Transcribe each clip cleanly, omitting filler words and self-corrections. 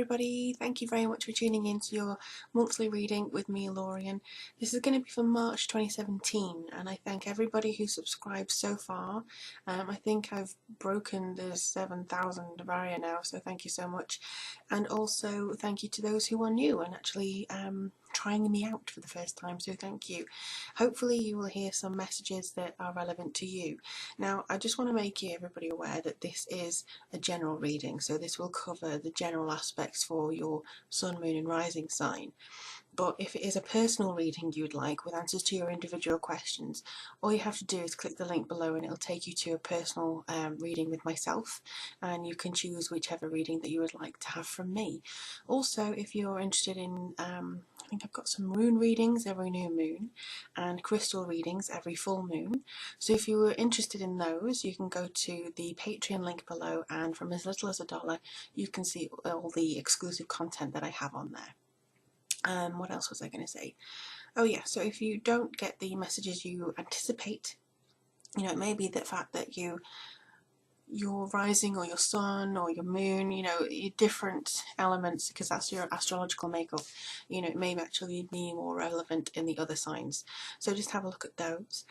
everybody, thank you very much for tuning in to your monthly reading with me, Lorien. This is going to be for March 2017 and I thank everybody who subscribed so far. I think I've broken the 7,000 barrier now, so thank you so much. And also thank you to those who are new and actually trying me out for the first time, so thank you. Hopefully you will hear some messages that are relevant to you. Now I just want to make everybody aware that this is a general reading, so this will cover the general aspects for your sun, moon and rising sign. But if it is a personal reading you would like with answers to your individual questions, all you have to do is click the link below and it'll take you to a personal reading with myself, and you can choose whichever reading that you would like to have from me. Also, if you're interested in I think I've got some rune readings every new moon and crystal readings every full moon. So if you were interested in those, you can go to the Patreon link below, and from as little as $1 you can see all the exclusive content that I have on there. What else was I going to say? Oh yeah, so if you don't get the messages you anticipate, you know, it may be the fact that your rising or your sun or your moon, you know, your different elements, because that's your astrological makeup, you know, it may actually be more relevant in the other signs. So just have a look at those.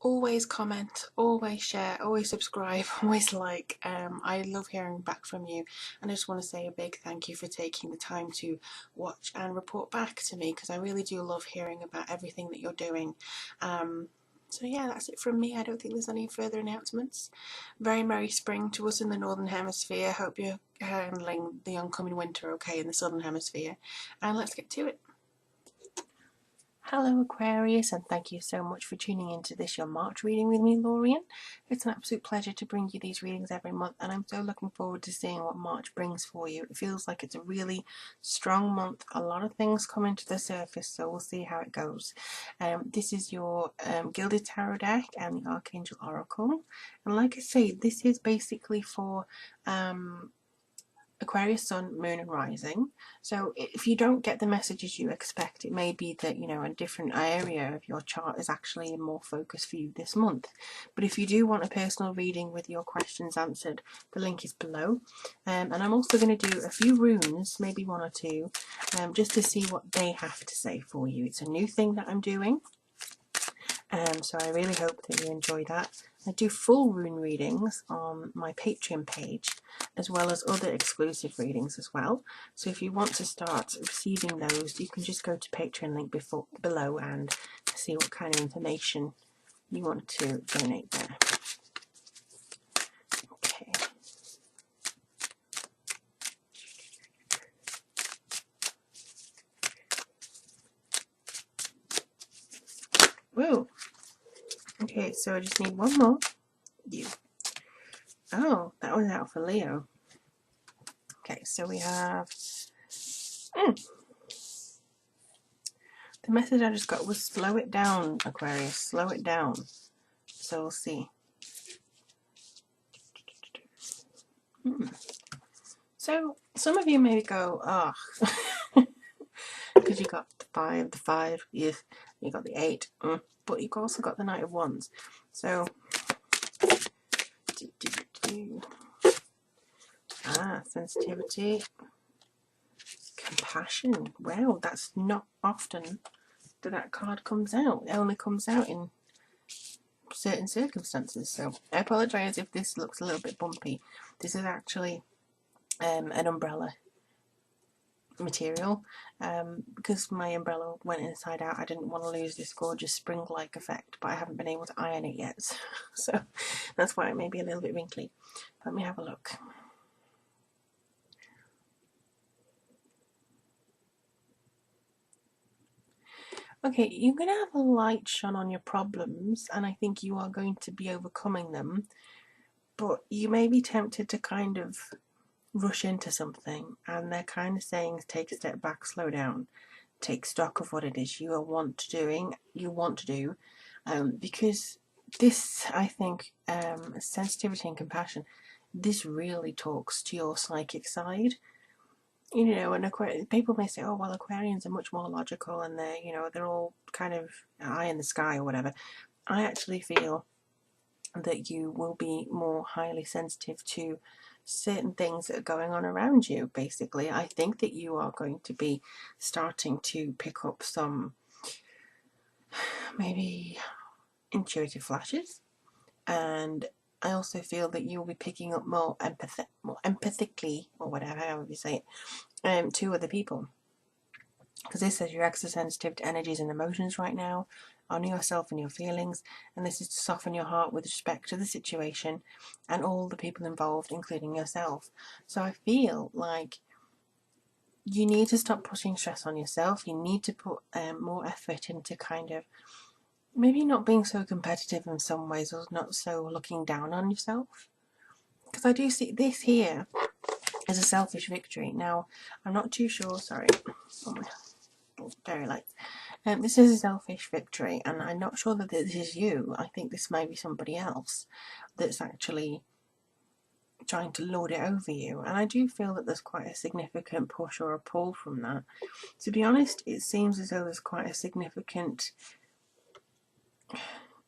Always comment, always share, always subscribe, always like. I love hearing back from you, and I just want to say a big thank you for taking the time to watch and report back to me, because I really do love hearing about everything that you're doing. So yeah, that's it from me. I don't think there's any further announcements. Very merry spring to us in the Northern Hemisphere. Hope you're handling the oncoming winter okay in the Southern Hemisphere, and let's get to it. Hello Aquarius, and thank you so much for tuning into this, your March reading with me, Lorien. It's an absolute pleasure to bring you these readings every month, and I'm so looking forward to seeing what March brings for you. It feels like it's a really strong month, a lot of things coming to the surface, so we'll see how it goes. This is your Gilded Tarot deck and the Archangel Oracle, and like I say, this is basically for Aquarius sun, moon and rising. So if you don't get the messages you expect, it may be that, you know, a different area of your chart is actually more focus for you this month. But if you do want a personal reading with your questions answered, the link is below. And I'm also going to do a few runes, maybe one or two, just to see what they have to say for you. It's a new thing that I'm doing. So I really hope that you enjoy that. I do full rune readings on my Patreon page, as well as other exclusive readings as well. So if you want to start receiving those, you can just go to Patreon link below and see what kind of information you want to donate there. Okay. Woo! Okay, so I just need one more. You. Oh, that was out for Leo. Okay, so we have... The message I just got was slow it down, Aquarius, slow it down. So we'll see. So some of you may go, oh, because you got the 5, yes, you got the 8, but you've also got the Knight of Wands. So, sensitivity, compassion. Wow, that's not often that card comes out. It only comes out in certain circumstances. So I apologise if this looks a little bit bumpy. This is actually an umbrella material, because my umbrella went inside out. I didn't want to lose this gorgeous spring-like effect, but I haven't been able to iron it yet, so that's why it may be a little bit wrinkly. Let me have a look. Okay, you're going to have a light shone on your problems, and I think you are going to be overcoming them, but you may be tempted to kind of rush into something, and they're kind of saying take a step back, slow down, take stock of what it is you want to do, because this, I think, sensitivity and compassion, this really talks to your psychic side. You know, and people may say, oh well, Aquarians are much more logical and they're, you know, they're all kind of eye in the sky or whatever. I actually feel that you will be more highly sensitive to certain things that are going on around you. Basically, I think that you are going to be starting to pick up some maybe intuitive flashes, and I also feel that you'll be picking up more empathically, or whatever, however you say it, to other people. Because this says you're extra sensitive to energies and emotions right now, honor yourself and your feelings, and this is to soften your heart with respect to the situation and all the people involved, including yourself. So I feel like you need to stop putting stress on yourself. You need to put more effort into kind of maybe not being so competitive in some ways, or not so looking down on yourself. Because I do see this here as a selfish victory. Now, I'm not too sure, sorry, oh my, very light. This is a selfish victory, and I'm not sure that this is you. I think this may be somebody else that's actually trying to lord it over you. And I do feel that there's quite a significant push or a pull from that. To be honest, it seems as though there's quite a significant,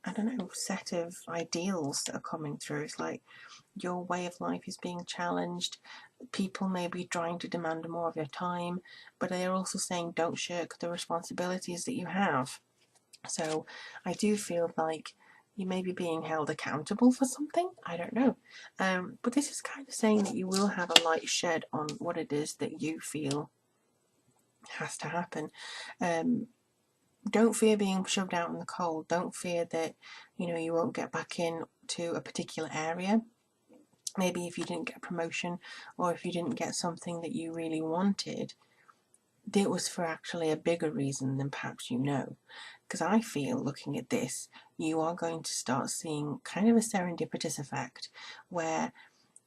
I don't know, set of ideals that are coming through. It's like your way of life is being challenged. People may be trying to demand more of your time, but they're also saying don't shirk the responsibilities that you have. So I do feel like you may be being held accountable for something. I don't know. But this is kind of saying that you will have a light shed on what it is that you feel has to happen. Don't fear being shoved out in the cold. Don't fear that, you won't get back in to a particular area. Maybe if you didn't get a promotion, or if you didn't get something that you really wanted, it was for actually a bigger reason than perhaps you know. Because I feel, looking at this, you are going to start seeing kind of a serendipitous effect where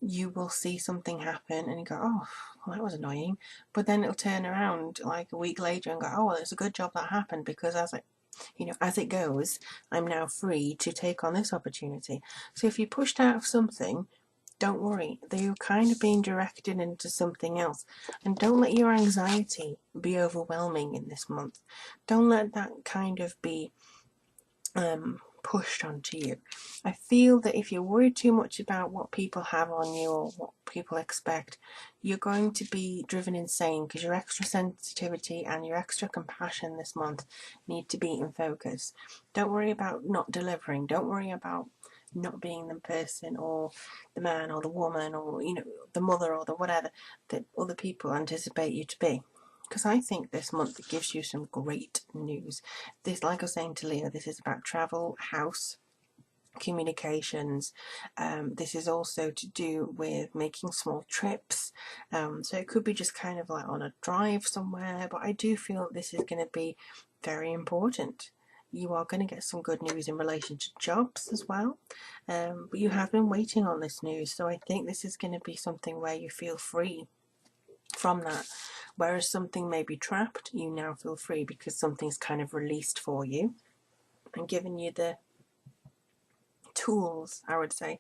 you will see something happen and you go, oh, well, that was annoying. But then it'll turn around like a week later and go, oh, well, it's a good job that happened, because as it goes, I'm now free to take on this opportunity. So if you're pushed out of something, don't worry, they're kind of being directed into something else. And don't let your anxiety be overwhelming in this month. Don't let that kind of be pushed onto you. I feel that if you're worried too much about what people have on you or what people expect, you're going to be driven insane, because your extra sensitivity and your extra compassion this month need to be in focus. Don't worry about not delivering. Don't worry about not being the person or the man or the woman or the mother or the whatever that other people anticipate you to be. Because I think this month it gives you some great news. This, like I was saying to Leo, this is about travel, house, communications. This is also to do with making small trips. So it could be just kind of like on a drive somewhere, but I do feel this is going to be very important. You are going to get some good news in relation to jobs as well. But you have been waiting on this news, so I think this is going to be something where you feel free from that. Whereas something may be trapped, you now feel free because something's kind of released for you and given you the tools, I would say,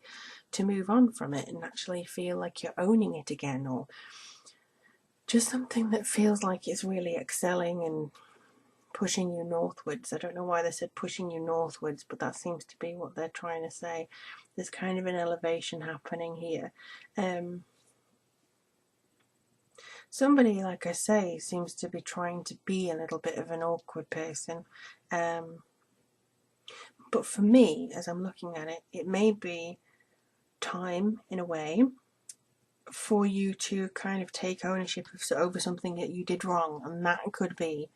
to move on from it and actually feel like you're owning it again, or just something that feels like it's really excelling and pushing you northwards. I don't know why they said pushing you northwards, but that seems to be what they're trying to say. There's kind of an elevation happening here. Somebody, like I say, seems to be trying to be a little bit of an awkward person. But for me, as I'm looking at it, it may be time, in a way, for you to kind of take ownership over something that you did wrong. And that could be,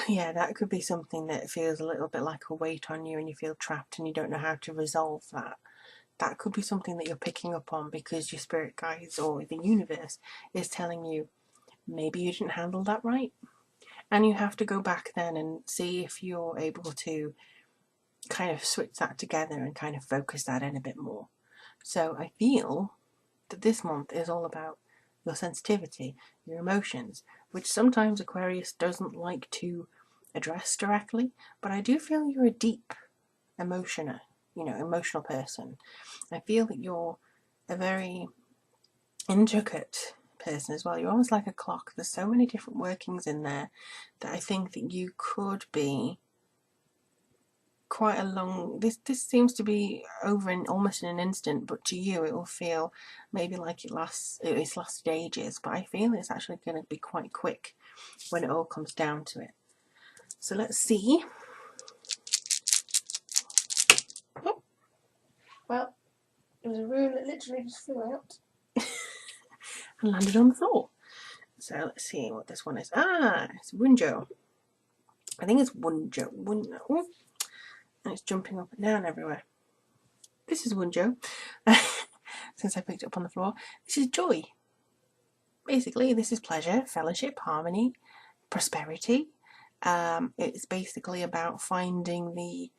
that could be something that feels a little bit like a weight on you and you feel trapped and you don't know how to resolve that. That could be something that you're picking up on because your spirit guides or the universe is telling you maybe you didn't handle that right. And you have to go back then and see if you're able to kind of switch that together and kind of focus that in a bit more. So I feel that this month is all about your sensitivity, your emotions, which sometimes Aquarius doesn't like to address directly, but I do feel you're a deep emotional person. I feel that you're a very intricate person as well. You're almost like a clock. There's so many different workings in there that I think that you could be quite a long, this seems to be over in almost in an instant, but to you it will feel maybe like it's lasted ages, but I feel it's actually going to be quite quick when it all comes down to it. So let's see. Oh, well, it was a rune that literally just flew out and landed on the floor. So let's see what this one is. Ah, it's Wunjo. I think it's Wunjo. Oh, and it's jumping up and down everywhere. This is Wunjo. Since I picked it up on the floor. This is joy. Basically, this is pleasure, fellowship, harmony, prosperity. It's basically about finding the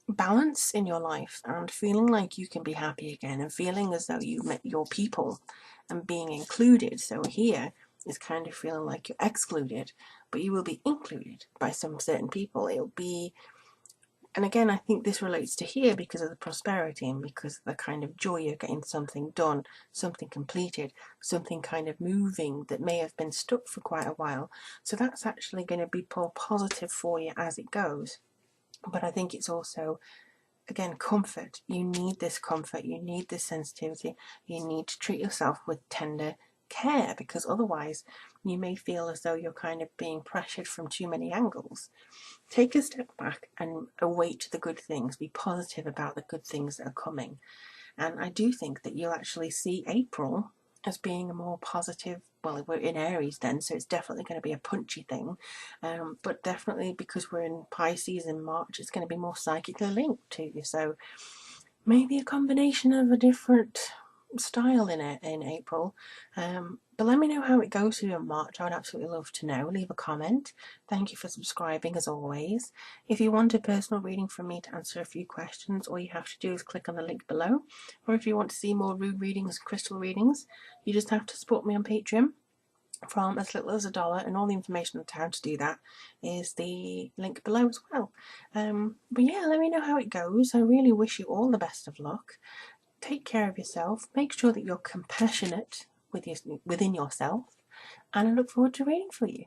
balance in your life and feeling like you can be happy again and feeling as though you've met your people and being included. So here is kind of feeling like you're excluded, but you will be included by some certain people. It'll be, and again, I think this relates to here because of the prosperity and because of the kind of joy you're getting something done, something completed, something kind of moving that may have been stuck for quite a while. So that's actually going to be more positive for you as it goes. But I think it's also, again, comfort. You need this comfort, you need this sensitivity, you need to treat yourself with tender care, because otherwise you may feel as though you're kind of being pressured from too many angles. Take a step back and await the good things. Be positive about the good things that are coming. And I do think that you'll actually see April as being a more positive, well, we're in Aries then, so it's definitely going to be a punchy thing. But definitely because we're in Pisces in March, it's going to be more psychically linked to you. So maybe a combination of a different style in it in April. But let me know how it goes for you in March. I would absolutely love to know. Leave a comment. Thank you for subscribing as always. If you want a personal reading from me to answer a few questions, all you have to do is click on the link below. Or if you want to see more rune readings, crystal readings, you just have to support me on Patreon from as little as $1, and all the information on how to do that is the link below as well. But yeah, let me know how it goes. I really wish you all the best of luck. Take care of yourself. Make sure that you're compassionate within yourself, and I look forward to reading for you.